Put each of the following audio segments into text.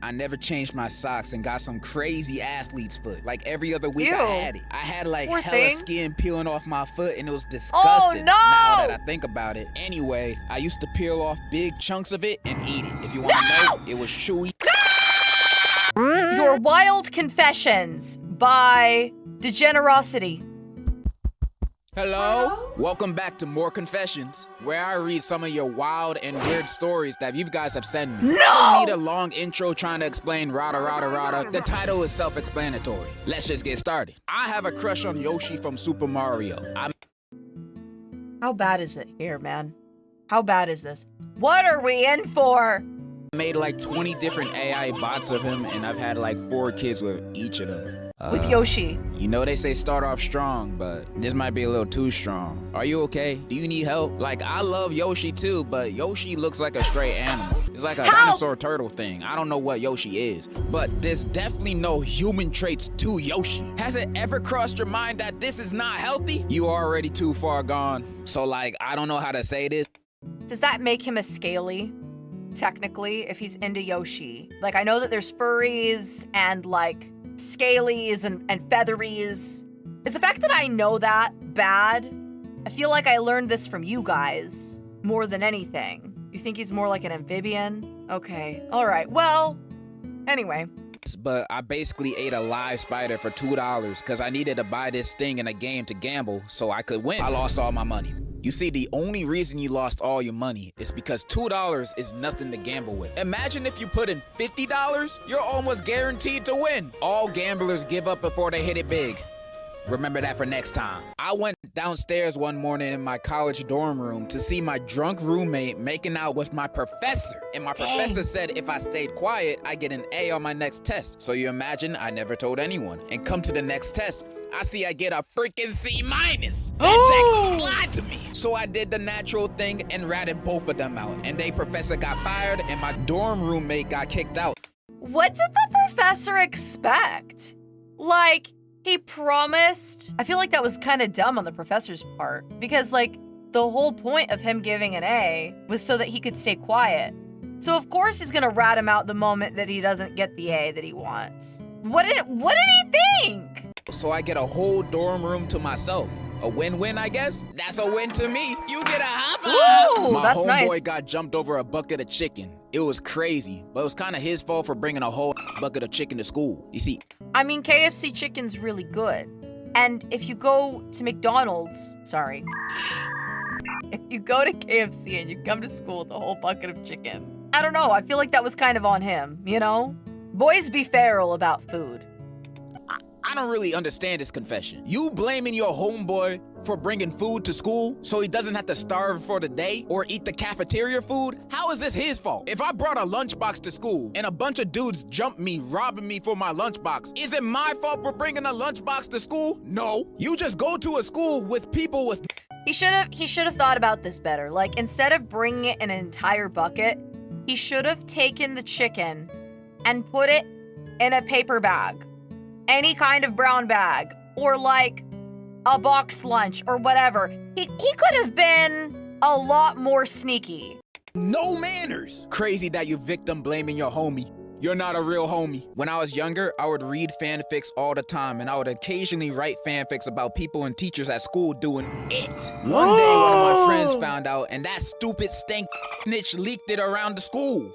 I never changed my socks and got some crazy athlete's foot. Like every other week Ew. I had it. I had like Poor hella thing. skin peeling off my foot and it was disgusting. Oh, no! Now that I think about it. Anyway, I used to peel off big chunks of it and eat it. If you want to know, it was chewy. Your Wild Confessions by Degenerocity. Hello? Welcome back to More Confessions, where I read some of your wild and weird stories that you guys have sent me. No! I don't need a long intro trying to explain rada. The title is self-explanatory. Let's just get started. I have a crush on Yoshi from Super Mario. How bad is it here, man? How bad is this? What are we in for? I made like 20 different AI bots of him, and I've had like 4 kids with each of them. With Yoshi. You know they say start off strong, but this might be a little too strong. Are you okay? Do you need help? Like, I love Yoshi too, but Yoshi looks like a stray animal. It's like a dinosaur turtle thing. I don't know what Yoshi is, but there's definitely no human traits to Yoshi. Has it ever crossed your mind that this is not healthy? You are already too far gone. So like, I don't know how to say this. Does that make him a scaly? Technically, if he's into Yoshi. Like, I know that there's furries and like scalies and featheries. Is the fact that I know that bad? I feel like I learned this from you guys more than anything. You think he's more like an amphibian? Okay, all right, well, anyway. But I basically ate a live spider for $2 because I needed to buy this thing in a game to gamble so I could win. I lost all my money. You see, the only reason you lost all your money is because $2 is nothing to gamble with. Imagine if you put in $50, you're almost guaranteed to win. All gamblers give up before they hit it big. Remember that for next time. I went downstairs one morning in my college dorm room to see my drunk roommate making out with my professor. And my professor said if I stayed quiet, I get an A on my next test. So you imagine I never told anyone. And come to the next test, I see I get a freaking C-. That Jack lied to me. So I did the natural thing and ratted both of them out. And they professor got fired and my dorm roommate got kicked out. What did the professor expect? Like, he promised. I feel like that was kind of dumb on the professor's part because like the whole point of him giving an A was so that he could stay quiet. So of course he's gonna rat him out the moment that he doesn't get the A that he wants. What did he think? So I get a whole dorm room to myself. A win-win, I guess? That's a win to me. You get a high five. Ooh, My that's homeboy nice. got jumped over a bucket of chicken. It was crazy, but it was kind of his fault for bringing a whole bucket of chicken to school. You see, I mean, KFC chicken's really good. And if you go to McDonald's, sorry. If you go to KFC and you come to school with a whole bucket of chicken, I don't know, I feel like that was kind of on him, you know? Boys be feral about food. I don't really understand this confession. You blaming your homeboy for bringing food to school so he doesn't have to starve for the day or eat the cafeteria food? How is this his fault? If I brought a lunchbox to school and a bunch of dudes jumped me, robbing me for my lunchbox, is it my fault for bringing a lunchbox to school? No. You just go to a school with people with... He should have thought about this better. Like, instead of bringing it in an entire bucket, he should have taken the chicken and put it in a paper bag. Any kind of brown bag, or like a box lunch or whatever. He could have been a lot more sneaky. No manners. Crazy that you victim blaming your homie. You're not a real homie. When I was younger, I would read fanfics all the time, and I would occasionally write fanfics about people and teachers at school doing it. One day, one of my friends found out, and that stupid stank snitch leaked it around the school.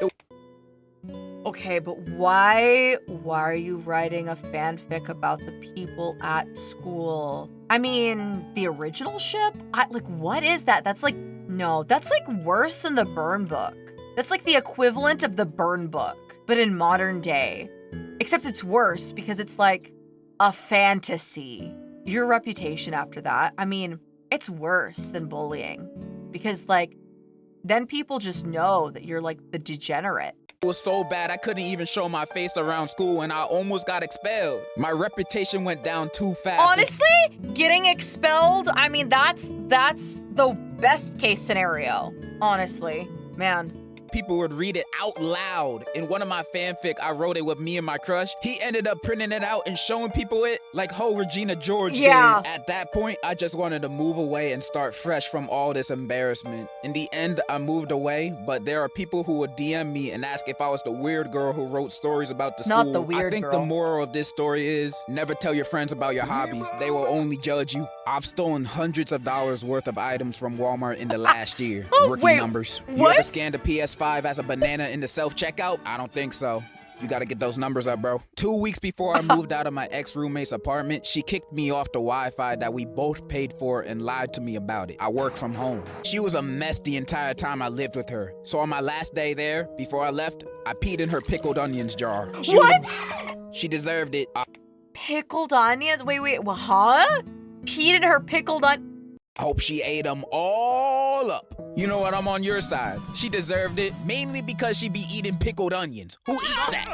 Okay, but why are you writing a fanfic about the people at school? I mean, the original ship? Like, what is that? That's like, no, that's like worse than the burn book. That's like the equivalent of the burn book, but in modern day. Except it's worse because it's like a fantasy. Your reputation after that, I mean, it's worse than bullying because like, then people just know that you're like the degenerate. It was so bad I couldn't even show my face around school and I almost got expelled. My reputation went down too fast. Honestly, getting expelled, I mean, that's the best case scenario, honestly, man. people would read it out loud. In one of my fanfic, I wrote it with me and my crush. He ended up printing it out and showing people it like Regina George did. At that point, I just wanted to move away and start fresh from all this embarrassment. In the end, I moved away, but there are people who would DM me and ask if I was the weird girl who wrote stories about the school. Not the weird I think girl. the moral of this story is never tell your friends about your hobbies. They will only judge you. I've stolen hundreds of dollars worth of items from Walmart in the last year. Rookie numbers. You what? ever scanned a PS5 as a banana in the self-checkout? I don't think so. You gotta get those numbers up, bro. 2 weeks before I moved out of my ex-roommate's apartment, she kicked me off the Wi-Fi that we both paid for and lied to me about it. I work from home. She was a mess the entire time I lived with her. So on my last day there, before I left, I peed in her pickled onions jar. She deserved it. Pickled onions? Wait, huh? Peed in her pickled onions? I hope she ate them all up. You know what? I'm on your side. She deserved it, mainly because she be eating pickled onions. Who eats that?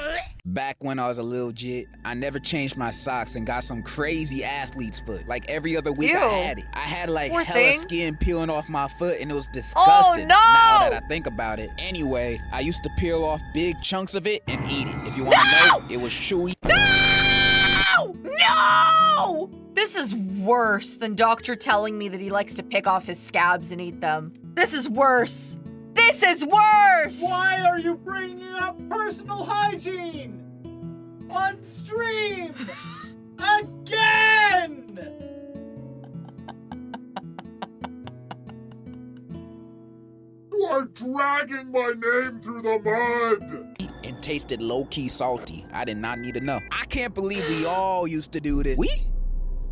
Back when I was a little jit, I never changed my socks and got some crazy athlete's foot. Like every other week, I had it. I had like hella skin peeling off my foot, and it was disgusting. Now that I think about it. Anyway, I used to peel off big chunks of it and eat it. If you want to know, it was chewy. No! This is worse than Doctor telling me that he likes to pick off his scabs and eat them. This is worse. This is worse! Why are you bringing up personal hygiene? On stream! Again! You are dragging my name through the mud! And tasted low-key salty. I did not need to know. I can't believe we all used to do this. We?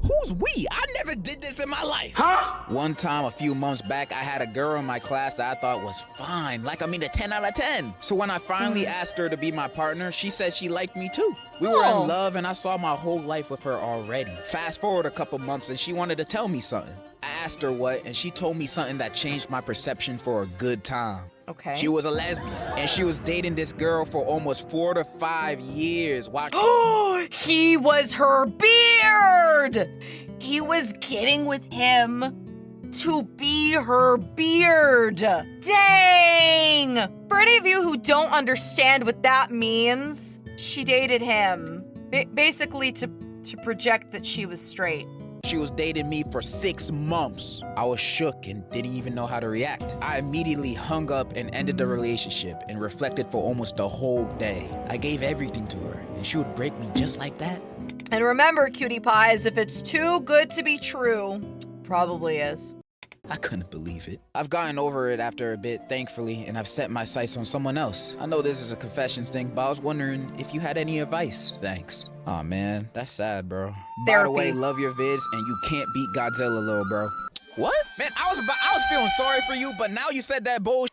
Who's we? I never did this in my life. Huh? One time a few months back, I had a girl in my class that I thought was fine. Like, I mean, a 10 out of 10. So when I finally asked her to be my partner, she said she liked me too. We were in love and I saw my whole life with her already. Fast forward a couple months and she wanted to tell me something. I asked her what, and she told me something that changed my perception for a good time. Okay. She was a lesbian, and she was dating this girl for almost 4 to 5 years. Watch. He was her beard! He was getting with him to be her beard. Dang! For any of you who don't understand what that means, she dated him. Basically to project that she was straight. She was dating me for 6 months. I was shook and didn't even know how to react. I immediately hung up and ended the relationship and reflected for almost the whole day. I gave everything to her, and she would break me just like that. And remember, cutie pies, if it's too good to be true, probably is. I couldn't believe it. I've gotten over it after a bit, thankfully, and I've set my sights on someone else. I know this is a confessions thing, but I was wondering if you had any advice. Thanks. Aw, man, that's sad, bro. By the way, love your vids, and you can't beat Godzilla, little bro. What? Man, I was feeling sorry for you, but now you said that bullshit.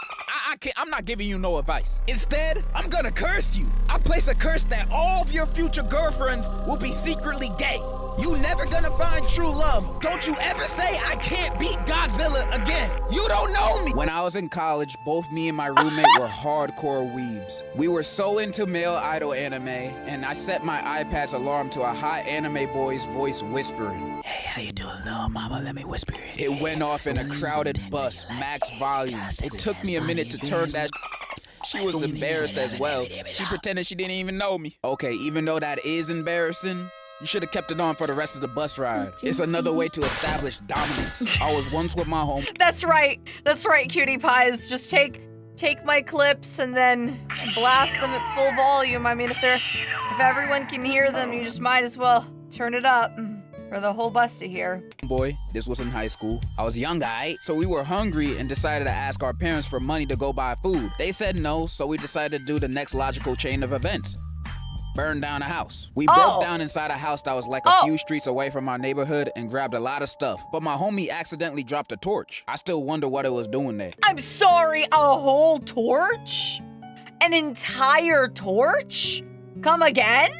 I'm not giving you no advice. Instead, I'm gonna curse you. I place a curse that all of your future girlfriends will be secretly gay. You never gonna find true love. Don't you ever say I can't beat Godzilla again. You don't know me. When I was in college, both me and my roommate were hardcore weebs. We were so into male idol anime, and I set my iPad's alarm to a hot anime boy's voice whispering. Hey, how you doing, little mama? Let me whisper it. It went off in a crowded bus, max volume. It took me a minute to turn that. She was embarrassed as well. She pretended she didn't even know me. Okay, even though that is embarrassing, you should have kept it on for the rest of the bus ride. It's another way to establish dominance. I was once with my home. That's right, cutie pies. Just take my clips and then blast them at full volume. I mean, if everyone can hear them, you just might as well turn it up for the whole bus to hear. Boy, this was in high school. I was young, so we were hungry and decided to ask our parents for money to go buy food. They said no, so we decided to do the next logical chain of events. Burn down a house. We broke down inside a house that was like a few streets away from our neighborhood and grabbed a lot of stuff. But my homie accidentally dropped a torch. I still wonder what it was doing there. I'm sorry, a whole torch? An entire torch? Come again?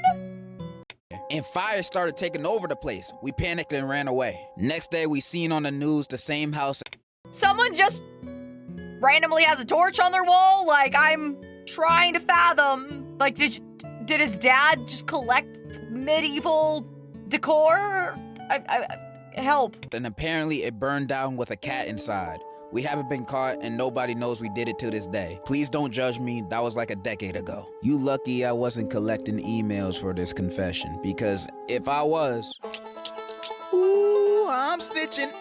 And fire started taking over the place. We panicked and ran away. Next day, we seen on the news the same house. Someone just randomly has a torch on their wall? Like, I'm trying to fathom. Like, did his dad just collect medieval decor? Help. And apparently it burned down with a cat inside. We haven't been caught and nobody knows we did it to this day. Please don't judge me, that was like a decade ago. You lucky I wasn't collecting emails for this confession, because if I was... Ooh, I'm snitching.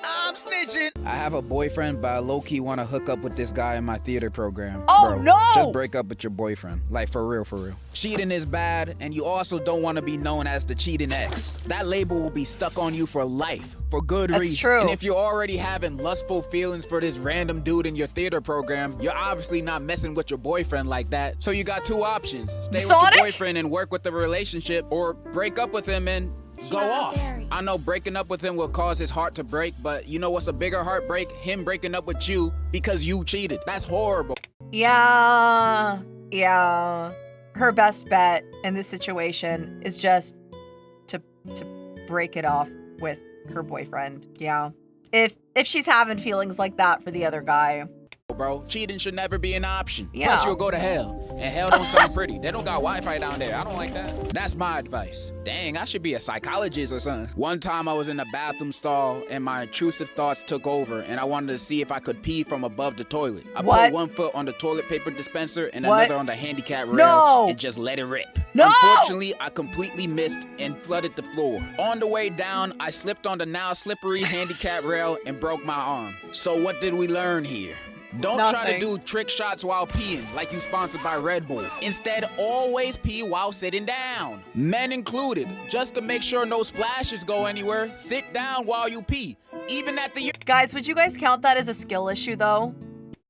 I have a boyfriend, but I low-key want to hook up with this guy in my theater program. Oh, Bro, no! Just break up with your boyfriend. Like, for real, for real. Cheating is bad, and you also don't want to be known as the cheating ex. That label will be stuck on you for life, for good That's reason. true. And if you're already having lustful feelings for this random dude in your theater program, you're obviously not messing with your boyfriend like that. So you got two options. Stay with Sonic? your boyfriend and work with the relationship, or break up with him and go off. I know breaking up with him will cause his heart to break, but you know what's a bigger heartbreak? Him breaking up with you because you cheated. That's horrible. Yeah. Her best bet in this situation is just to break it off with her boyfriend. Yeah. If she's having feelings like that for the other guy. Bro, cheating should never be an option. Yeah. Plus you'll go to hell. And hell don't sound pretty. They don't got Wi-Fi down there. I don't like that. That's my advice. Dang, I should be a psychologist or something. One time I was in a bathroom stall and my intrusive thoughts took over and I wanted to see if I could pee from above the toilet. I What? put one foot on the toilet paper dispenser and What? another on the handicap rail No! and just let it rip. No! Unfortunately, I completely missed and flooded the floor. On the way down, I slipped on the now slippery handicap rail and broke my arm. So what did we learn here? Don't try to Nothing. do trick shots while peeing like you sponsored by Red Bull. Instead, always pee while sitting down. Men included. Just to make sure no splashes go anywhere, sit down while you pee. Even at the Guys, would you guys count that as a skill issue though?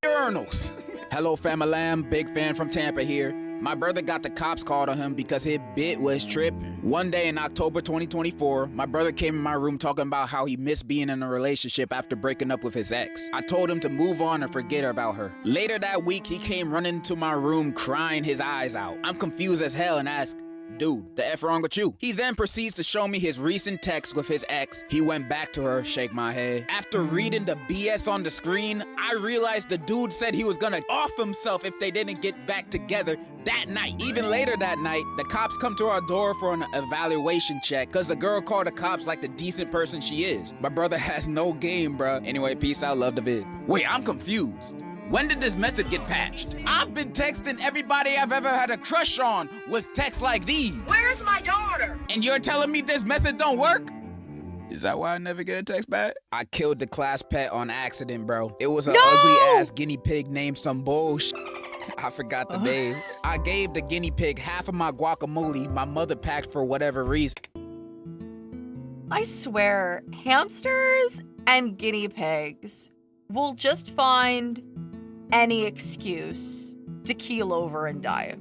urinals. Hello, famalam. Big fan from Tampa here. My brother got the cops called on him because his bit was tripping. One day in October 2024, my brother came in my room talking about how he missed being in a relationship after breaking up with his ex. I told him to move on and forget about her. Later that week, he came running to my room crying his eyes out. I'm confused as hell and asked, dude, the F wrong with you? He then proceeds to show me his recent text with his ex. He went back to her, shake my head. After reading the BS on the screen, I realized the dude said he was gonna off himself if they didn't get back together that night. Even later that night, the cops come to our door for an evaluation check because the girl called the cops like the decent person she is. My brother has no game, bruh. Anyway, peace out, love the vids. Wait, I'm confused. When did this method get patched? I've been texting everybody I've ever had a crush on with texts like these. Where's my daughter? And you're telling me this method don't work? Is that why I never get a text back? I killed the class pet on accident, bro. It was an ugly-ass guinea pig named some bullshit. I forgot the name. I gave the guinea pig half of my guacamole my mother packed for whatever reason. I swear, hamsters and guinea pigs will just find any excuse to keel over and die.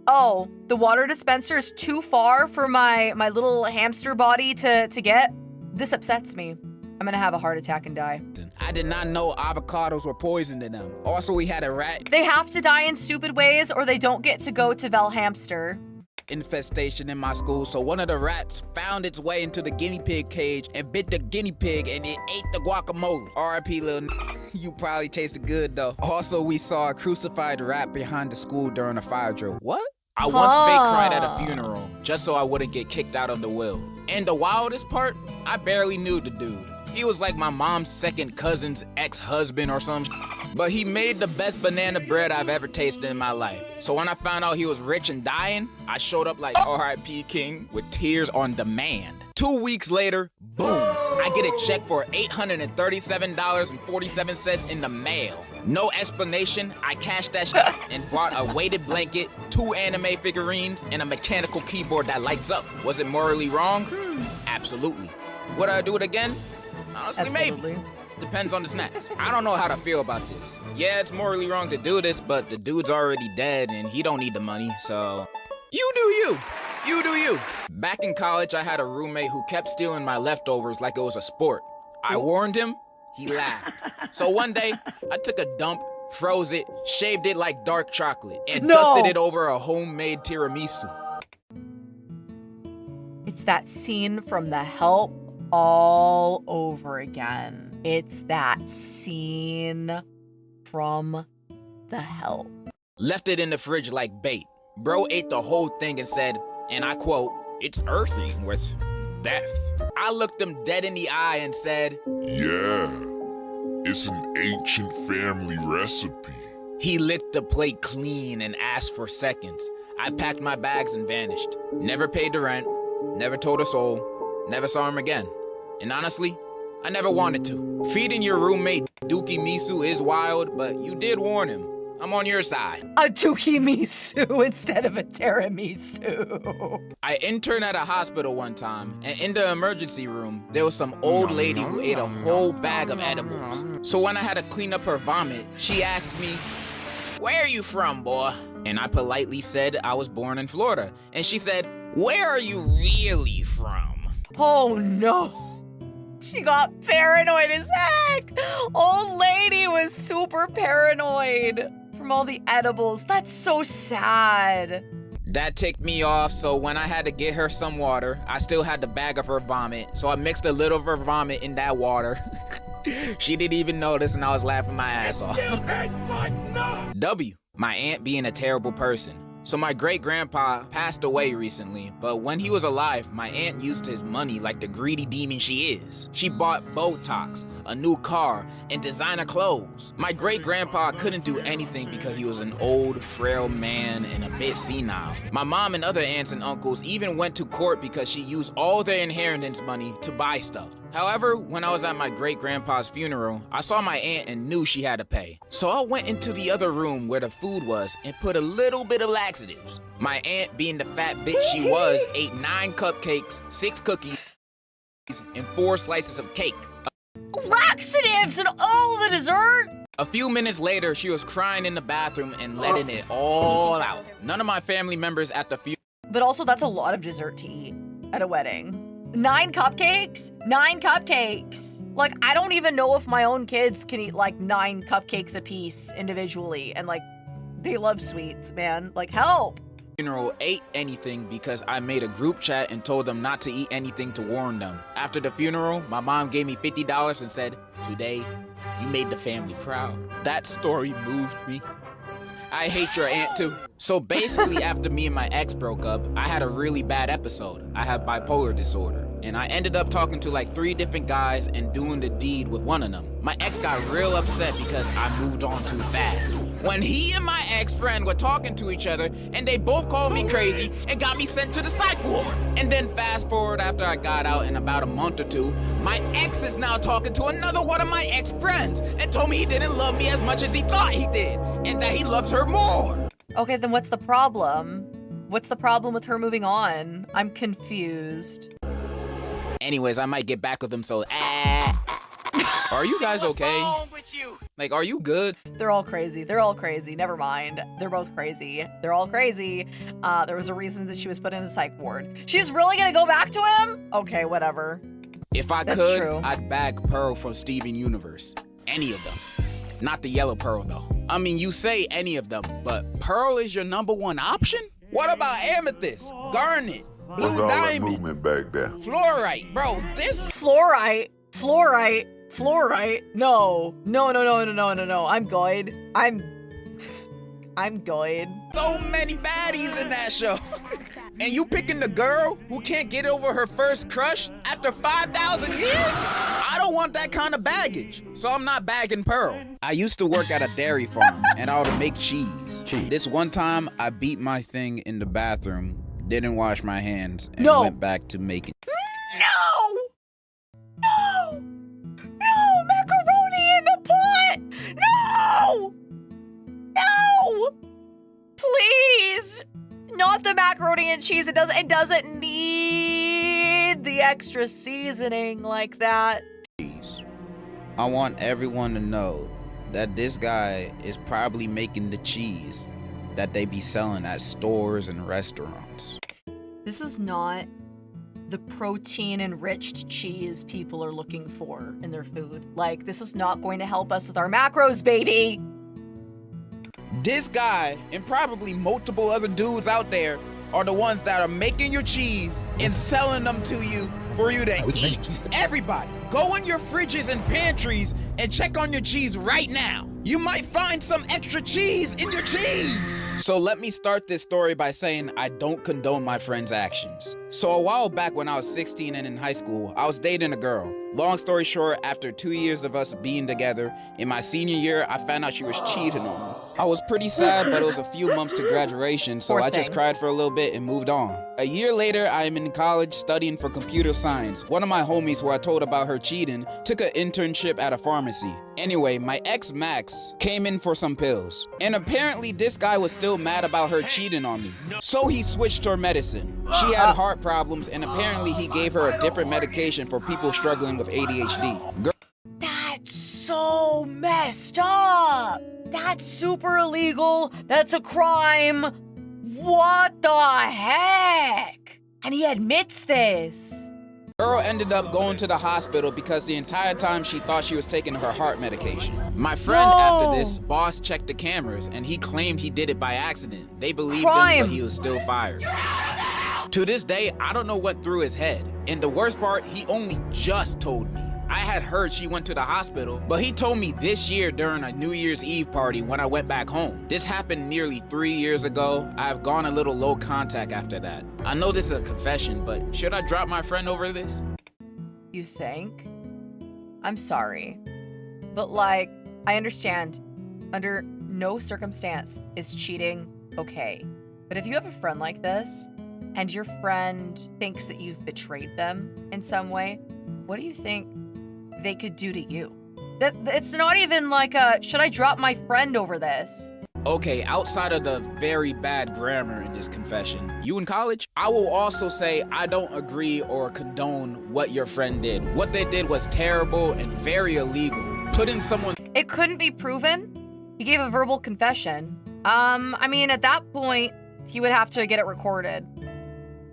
Oh, the water dispenser is too far for my little hamster body to get? This upsets me. I'm gonna have a heart attack and die. I did not know avocados were poisoned in them. Also, we had a rat They have to die in stupid ways or they don't get to go to Val Hamster. infestation in my school, so one of the rats found its way into the guinea pig cage and bit the guinea pig and it ate the guacamole. R.I.P. little you probably tasted good though. Also, we saw a crucified rat behind the school during a fire drill. What? I once fake cried at a funeral just so I wouldn't get kicked out of the will. And the wildest part, I barely knew the dude. He was like my mom's second cousin's ex-husband or some but he made the best banana bread I've ever tasted in my life. So when I found out he was rich and dying, I showed up like R.I.P. King with tears on demand. 2 weeks later, boom, I get a check for $837.47 in the mail. No explanation, I cashed that shit and bought a weighted blanket, 2 anime figurines, and a mechanical keyboard that lights up. Was it morally wrong? Absolutely. Would I do it again? Honestly, Absolutely. maybe. Depends on the snacks. I don't know how to feel about this. Yeah, it's morally wrong to do this, but the dude's already dead and he don't need the money, so... You do you. You do you. Back in college, I had a roommate who kept stealing my leftovers like it was a sport. I warned him, he laughed. So one day, I took a dump, froze it, shaved it like dark chocolate, and dusted it over a homemade tiramisu. It's that scene from The Help all over again. It's that scene from The Help. Left it in the fridge like bait. Bro ate the whole thing and said, and I quote, "It's earthy with death." I looked him dead in the eye and said, Yeah, It's an ancient family recipe. He licked the plate clean and asked for seconds. I packed my bags and vanished. Never paid the rent, never told a soul, never saw him again. And honestly, I never wanted to. Feeding your roommate Tiramisu is wild, but you did warn him. I'm on your side. A Tiramisu instead of a tiramisu. I interned at a hospital one time, and in the emergency room, there was some old lady who ate a whole bag of edibles. So when I had to clean up her vomit, she asked me, "Where are you from, boy?" And I politely said I was born in Florida. And she said, "Where are you really from?" Oh no. She got paranoid as heck. Old lady was super paranoid from all the edibles. That's so sad. That ticked me off, so when I had to get her some water, I still had the bag of her vomit, so I mixed a little of her vomit in that water. She didn't even notice, and I was laughing my ass off. W, my aunt being a terrible person. So my great-grandpa passed away recently, but when he was alive, my aunt used his money like the greedy demon she is. She bought Botox, a new car, and designer clothes. My great-grandpa couldn't do anything because he was an old, frail man and a bit senile. My mom and other aunts and uncles even went to court because she used all their inheritance money to buy stuff. However, when I was at my great-grandpa's funeral, I saw my aunt and knew she had to pay. So I went into the other room where the food was and put a little bit of laxatives. My aunt, being the fat bitch she was, ate 9 cupcakes, 6 cookies, and 4 slices of cake. Laxatives and all the dessert? A few minutes later, she was crying in the bathroom and letting it all out. None of my family members at the funeral. But also, that's a lot of dessert to eat at a wedding. 9 cupcakes? 9 cupcakes. Like, I don't even know if my own kids can eat like 9 cupcakes apiece individually. And like, they love sweets, man. Like, help. Funeral ate anything because I made a group chat and told them not to eat anything to warn them. After the funeral, my mom gave me $50 and said, "Today, you made the family proud." That story moved me. I hate your aunt too. So basically, after me and my ex broke up, I had a really bad episode. I have bipolar disorder, and I ended up talking to like 3 different guys and doing the deed with one of them. My ex got real upset because I moved on too fast. When he and my ex-friend were talking to each other, and they both called me crazy and got me sent to the psych ward. And then fast forward after I got out in about a month or 2, my ex is now talking to another one of my ex-friends and told me he didn't love me as much as he thought he did, and that he loves her more. Okay, then what's the problem? What's the problem with her moving on? I'm confused. Anyways, I might get back with him, so Are you guys okay? What's wrong with you? Like, are you good? They're all crazy. They're all crazy. Never mind. They're both crazy. They're all crazy. There was a reason that she was put in the psych ward. She's really gonna go back to him? Okay, whatever. If I That's could, true. I'd bag Pearl from Steven Universe. Any of them. Not the yellow Pearl, though. I mean, you say any of them, but Pearl is your number 1 option? What about Amethyst, Garnet, Blue What's all that Diamond, movement back there? Fluorite? Bro, this... Fluorite. No. I'm good. I'm good. So many baddies in that show. And you picking the girl who can't get over her first crush after 5,000 years? I don't want that kind of baggage, so I'm not bagging Pearl. I used to work at a dairy farm, and I would make cheese. This one time, I beat my thing in the bathroom, didn't wash my hands, and went back to making. No, macaroni in the pot. No, please. Not the macaroni and cheese. It doesn't need the extra seasoning like that. I want everyone to know that this guy is probably making the cheese that they be selling at stores and restaurants. This is not the protein-enriched cheese people are looking for in their food. Like, this is not going to help us with our macros, baby. This guy, and probably multiple other dudes out there, are the ones that are making your cheese and selling them to you for you to eat. Everybody, go in your fridges and pantries and check on your cheese right now. You might find some extra cheese in your cheese. So let me start this story by saying I don't condone my friend's actions. So a while back when I was 16 and in high school, I was dating a girl. Long story short, after 2 years of us being together, in my senior year, I found out she was cheating on me. I was pretty sad, but it was a few months to graduation, so Poor I just thing. cried for a little bit and moved on. A year later, I am in college studying for computer science. One of my homies who I told about her cheating took an internship at a pharmacy. Anyway, my ex Max came in for some pills. And apparently this guy was still mad about her cheating on me. So he switched her medicine. She had heart problems and apparently he gave her a different medication for people struggling with ADHD. That's so messed up. That's super illegal. That's a crime. What the heck? And he admits this. Girl ended up going to the hospital because the entire time she thought she was taking her heart medication. My friend after this, boss checked the cameras and he claimed he did it by accident. They believed him, but he was still fired. To this day, I don't know what through his head. And the worst part, he only just told me. I had heard she went to the hospital, but he told me this year during a New Year's Eve party when I went back home. This happened nearly 3 years ago. I have gone a little low contact after that. I know this is a confession, but should I drop my friend over this? You think? I'm sorry. But like, I understand. Under no circumstance is cheating okay. But if you have a friend like this, and your friend thinks that you've betrayed them in some way, what do you think they could do to you? It's not even like a, should I drop my friend over this? Okay, outside of the very bad grammar in this confession, you in college? I will also say I don't agree or condone what your friend did. What they did was terrible and very illegal. Putting someone... It couldn't be proven. He gave a verbal confession. I mean, at that point, he would have to get it recorded.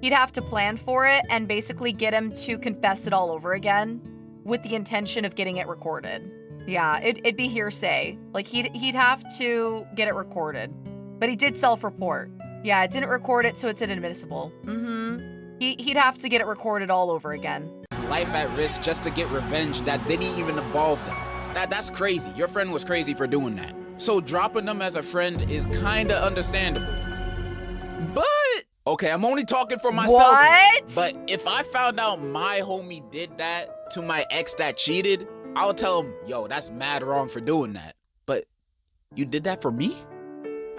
He'd have to plan for it and basically get him to confess it all over again with the intention of getting it recorded. Yeah, it'd be hearsay. Like, he'd have to get it recorded. But he did self-report. Yeah, it didn't record it, so it's inadmissible. He'd have to get it recorded all over again. Life at risk just to get revenge that didn't even involve them. That's crazy. Your friend was crazy for doing that. So dropping them as a friend is kinda understandable. But, okay, I'm only talking for myself. What? But if I found out my homie did that to my ex that cheated, I'll tell him, yo, that's mad wrong for doing that. But you did that for me?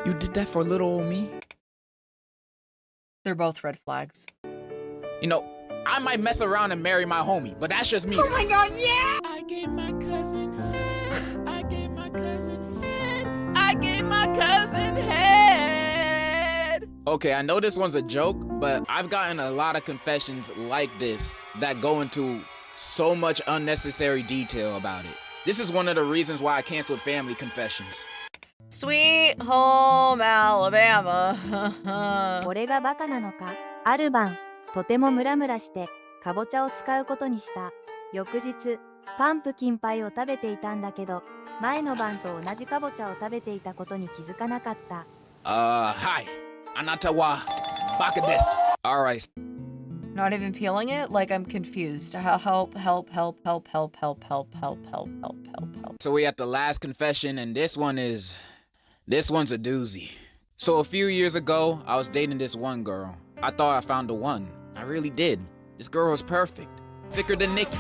You did that for little old me? They're both red flags. You know, I might mess around and marry my homie, but that's just me. Oh my god, yeah! I gave my cousin head. I gave my cousin head. I gave my cousin head. Okay, I know this one's a joke, but I've gotten a lot of confessions like this that go into so much unnecessary detail about it. This is one of the reasons why I canceled family confessions. Sweet home Alabama. 俺がバカなのか。ある晩、とてもムラムラしてかぼちゃを使うことにした。翌日、パンプキンパイを食べていたんだけど、前の晩と同じかぼちゃを食べていたことに気づかなかった。Hi. Anata wa baka desu. Alright. Not even peeling it? Like, I'm confused. Help. So we at the last confession, and this one's a doozy. So a few years ago, I was dating this one girl. I thought I found the one. I really did. This girl was perfect. Thicker than Nikki.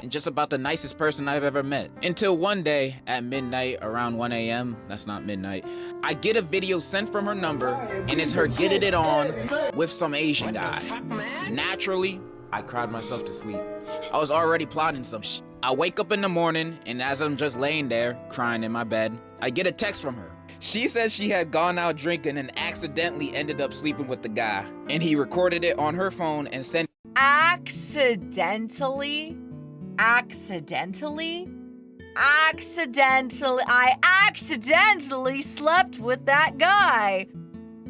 And just about the nicest person I've ever met. Until one day, at midnight, around 1 a.m., that's not midnight, I get a video sent from her number, and it's her getting it on with some Asian guy. Naturally, I cried myself to sleep. I was already plotting some shit. I wake up in the morning, and as I'm just laying there, crying in my bed, I get a text from her. She says she had gone out drinking and accidentally ended up sleeping with the guy. And he recorded it on her phone and sent Accidentally? I accidentally slept with that guy.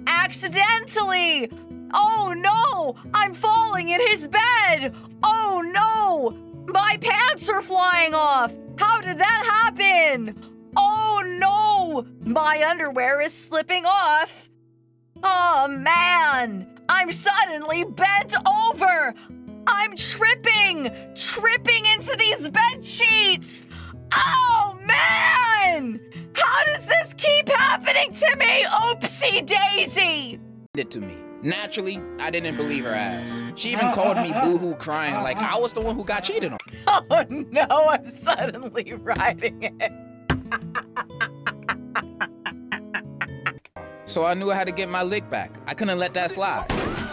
Accidentally! Oh no! I'm falling in his bed! Oh no! My pants are flying off! How did that happen? Oh no! My underwear is slipping off! Oh man! I'm suddenly bent over! I'm tripping into these bed sheets! Oh man! How does this keep happening to me? Oopsie daisy! it to me. Naturally, I didn't believe her ass. She even called me boohoo crying like I was the one who got cheated on. Oh no, I'm suddenly writing it. So I knew I had to get my lick back. I couldn't let that slide.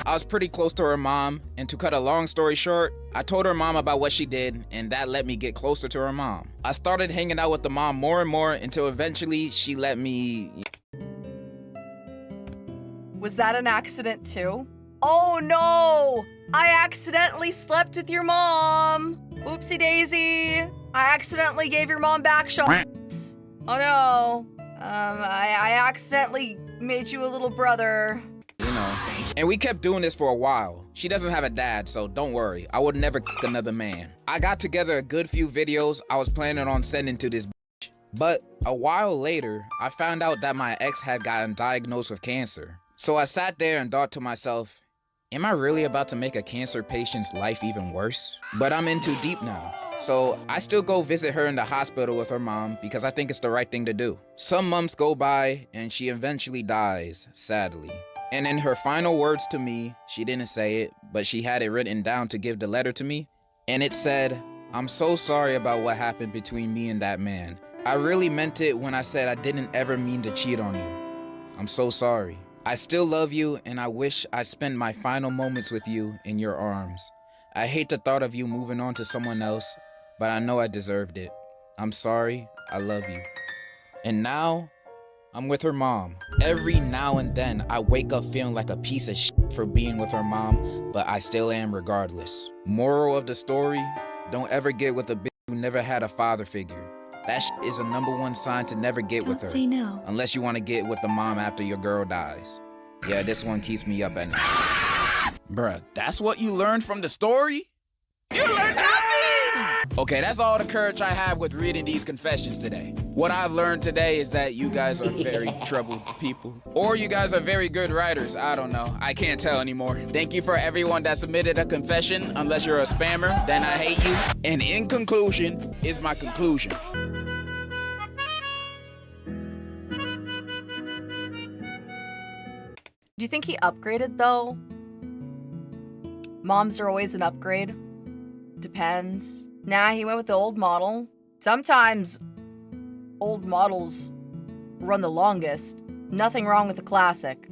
I was pretty close to her mom, and to cut a long story short, I told her mom about what she did, and that let me get closer to her mom. I started hanging out with the mom more and more until eventually she let me... Was that an accident too? Oh no! I accidentally slept with your mom! Oopsie daisy! I accidentally gave your mom back shots. Oh no. I accidentally made you a little brother. You know. And we kept doing this for a while. She doesn't have a dad, so don't worry. I would never another man. I got together a good few videos I was planning on sending to this bitch. But a while later, I found out that my ex had gotten diagnosed with cancer. So I sat there and thought to myself, am I really about to make a cancer patient's life even worse? But I'm in too deep now. So I still go visit her in the hospital with her mom because I think it's the right thing to do. Some months go by and she eventually dies, sadly. And in her final words to me, she didn't say it, but she had it written down to give the letter to me. And it said, I'm so sorry about what happened between me and that man. I really meant it when I said I didn't ever mean to cheat on you. I'm so sorry. I still love you and I wish I spent my final moments with you in your arms. I hate the thought of you moving on to someone else, but I know I deserved it. I'm sorry, I love you. And now, I'm with her mom. Every now and then, I wake up feeling like a piece of shit for being with her mom, but I still am regardless. Moral of the story, don't ever get with a bitch who never had a father figure. That shit is a #1 sign to never get with her. Say no. Unless you want to get with the mom after your girl dies. Yeah, this one keeps me up at night. Bruh, that's what you learned from the story? You learned nothing! Okay, that's all the courage I have with reading these confessions today. What I've learned today is that you guys are very troubled people. Or you guys are very good writers. I don't know. I can't tell anymore. Thank you for everyone that submitted a confession. Unless you're a spammer, then I hate you. And in conclusion is my conclusion. Do you think he upgraded though? Moms are always an upgrade. Depends. Nah, he went with the old model. Sometimes old models run the longest. Nothing wrong with the classic.